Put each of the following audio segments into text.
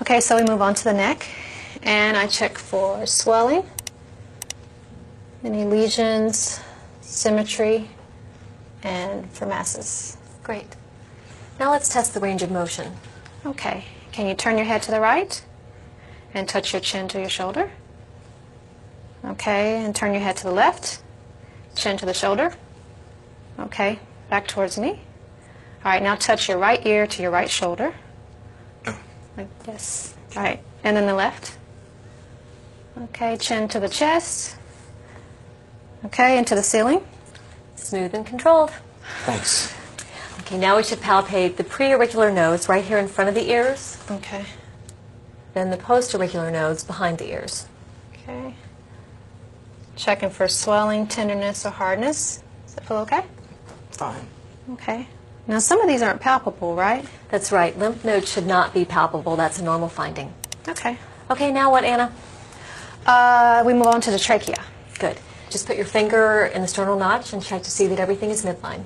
Okay, so we move on to the neck, and I check for swelling, any lesions, symmetry, and for masses. Great. Now let's test the range of motion. Okay, can you turn your head to the right and touch your chin to your shoulder? Okay, and turn your head to the left, chin to the shoulder. Okay, back towards me. All right, now touch your right ear to your right shoulder. Like this. All right, and then the left. Okay, chin to the chest. Okay, into the ceiling. Smooth and controlled. Thanks. Okay, now we should palpate the preauricular nodes right here in front of the ears, Okay. then the postauricular nodes behind the ears. Okay. Checking for swelling, tenderness, or hardness. Does that feel okay? Fine. Okay. Now some of these aren't palpable, right? That's right, lymph nodes should not be palpable. That's a normal finding. Okay. Okay, now what, Anna? We move on to the trachea. Good. Just put your finger in the sternal notch and check to see that everything is midline.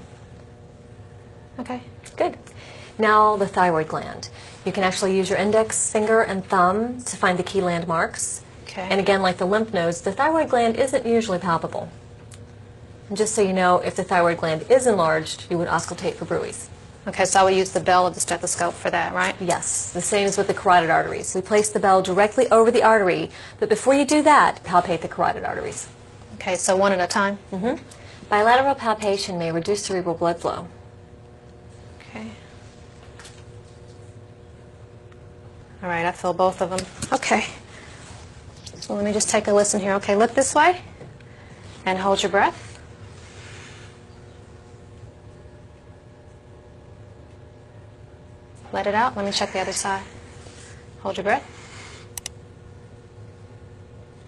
Okay. Good. Now the thyroid gland. You can actually use your index finger and thumb to find the key landmarks. Okay. And again, like the lymph nodes, the thyroid gland isn't usually palpable. And just so you know, if the thyroid gland is enlarged, you would auscultate for bruits. Okay, so I will use the bell of the stethoscope for that, right? Yes, the same as with the carotid arteries. We place the bell directly over the artery, but before you do that, palpate the carotid arteries. Okay, so one at a time? Mm-hmm. Bilateral palpation may reduce cerebral blood flow. Okay. All right, I feel both of them. Okay. So let me just take a listen here. Okay, look this way and hold your breath. Let it out. Let me check the other side. Hold your breath.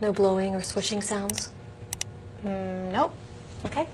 No blowing or swishing sounds? Nope. Okay.